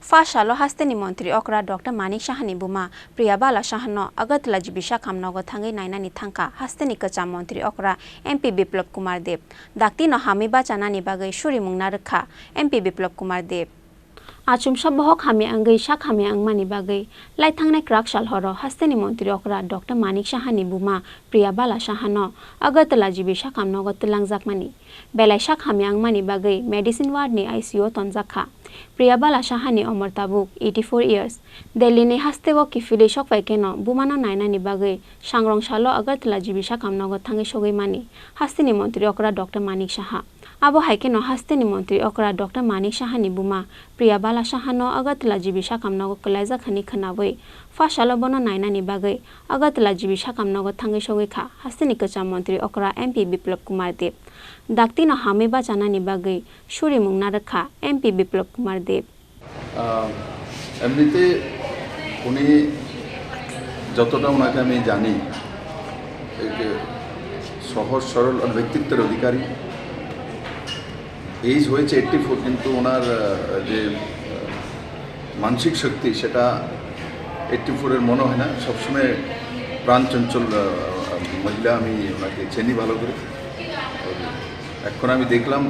Phasalo hasteni Montri Okra Dr.Manik Sahani Buma Priyabala Sahano Agatla Jibi Sakham Nogo Thangwi Nainani thangkha hasteni kacha Montri Okra MP Biplab Kumar Deb Dakti no hami bachanani bagai shuri mungna rekha MP Biplab Kumar Deb Achum sabahok hami angai Sakhami angmani bagai lai thangnai krak sal horo hasteni Montri Okra Dr.Manik Sahani Buma Priyabala Sahano Agatla Jibi Sakham Nogo tulangjakmani belai Sakhami angmani bagai medicine ward ni ICU tonjakha Priyabala Sahani Omar Tabuk 84 years Delhi ni hastebo kifili shok paikeno Bumano Nainani bagai sangrong salo Agartala jibi Sakham Nogo thangi sogoi mani hasteni Montri Okra Dr.Manik Saha abo haikeno hasteni Montri Okra Dr.Manik Sahani Buma Priyabala Sahano Agartala jibi Sakham Nogo kalaija khani khanawai Phasalo bono Nainani bagai Agartala jibi Sakham Nogo thangi sogoi kha hasteni kacha Montri Okra MP Biplab Kumar Deb Dakti no hami bachanani bagai shuri mungna rekha MP Biplab Kumar Deb এমনিতে উনি যতটা ওনাকে আমি জানি সহজ সরল আর ব্যক্তিত্বের অধিকারী age হয়েছে 84 কিন্তু ওনার যে মানসিক শক্তি সেটা 84 এর মনে হয় না সবসময় প্রাণচঞ্চল মহিলা আমি ওনাকে চিনি ভালো করে এখন আমি দেখলাম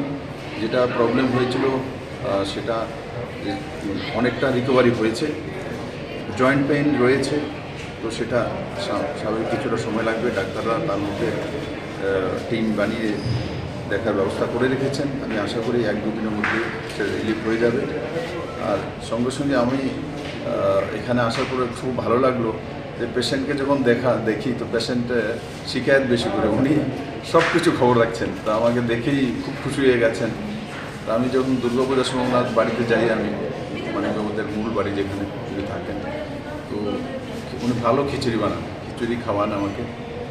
যেটা প্রবলেম হয়েছিল সেটা অনেকটা রিকভারি হয়েছে জয়েন্ট পেইন রয়েছে তো সেটা স্বাভাবিক কিছুটা সময় লাগবে ডাক্তাররা তার মধ্যে টিম বানিয়ে দেখার ব্যবস্থা করে রেখেছেন আমি আশা করি 1-2 দিনের মধ্যে সেটা রিলিফ হয়ে যাবে আর সঙ্গে সঙ্গে আমি এখানে আসার পরে খুব ভালো লাগলো যে পেশেন্টকে যখন দেখি তো পেশেন্ট শিকায়ত বেশি করে উনি সব কিছু খবর রাখছেন তো আমাকে দেখেই খুব খুশি হয়ে গেছেন আমি যখন দুর্গাপূজার সময় ওনার বাড়িতে যাই আমি মানে আমাদের মূল বাড়ি যেখানে উনি থাকেন তো উনি ভালো খিচুড়ি বানান খিচুড়ি খাওয়ান আমাকে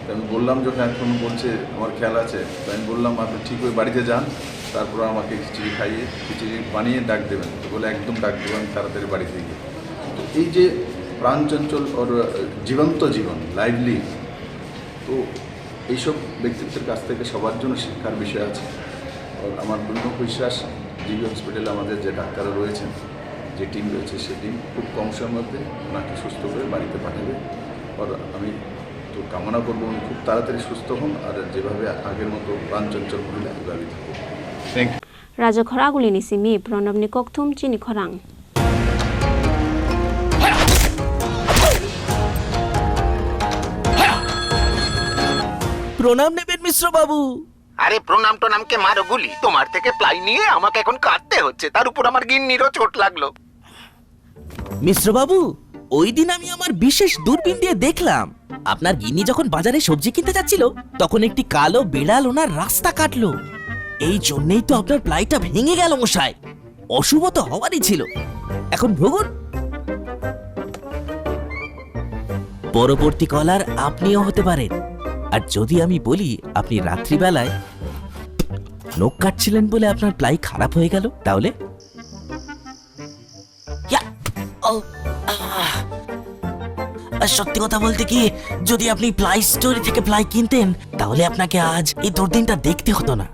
তো আমি বললাম যখন এখন বলছে আমার খেয়াল আছে তো আমি বললাম আপনি ঠিক ওই বাড়িতে যান তারপর আমাকে খিচুড়ি খাইয়ে খিচুড়ি বানিয়ে ডাক দেবেন তো বলে একদম ডাক দেবেন তাড়াতাড়ি বাড়িতে গিয়ে তো এই যে প্রাণচঞ্চল ওর জীবন্ত জীবন লাইভলি তো এইসব ব্যক্তিত্বের কাছ থেকে সবার জন্য শিক্ষার বিষয় আছে আমার পূর্ণ বিশ্বাস জিবি হসপিটালে আমাদের যে ডাক্তাররা রয়েছেন যে টিম রয়েছে সেই টিম খুব কম সময়ের মধ্যে ওনাকে সুস্থ করে বাড়িতে পাঠাবে আর আমি তো কামনা করবো উনি খুব তাড়াতাড়ি সুস্থ হন আর যেভাবে আগের মতো প্রাণচঞ্চল মহিলা এভাবেই থাকুক thank you Raja Khoraguli ni simi Pranab ni kokthum Chini Khorang প্রণাম নেবেন মিশ্র বাবু আরে প্রণাম তো নামকে মারো গুলি তোমার থেকে প্লাই নিয়ে আমাকে এখন কাটতে হচ্ছে তার উপর আমার গিন্নিরও চোট লাগলো মিশ্র বাবু ওই দিন আমি আমার বিশেষ দূরবীন দিয়ে দেখলাম আপনার গিন্নি যখন বাজারে সবজি কিনতে যাচ্ছিল তখন একটি কালো বিড়াল ওনার রাস্তা কাটলো এই জন্যই তো আপনার প্লাইটা ভেঙে গেল মশাই অশুভ তো হওয়ারই ছিল এখন ভোগুন পরবর্তী কলার আপনিও হতে পারেন আর যদি আমি বলি আপনি রাত্রিবেলায় নখ কাটছিলেন বলে আপনার প্লাই খারাপ হয়ে গেল তাহলে সত্যি কথা বলতে কি যদি আপনি প্লাই স্টোরি থেকে প্লাই কিনতেন তাহলে আপনাকে আজ এই দুর্দিনটা দেখতে হতো না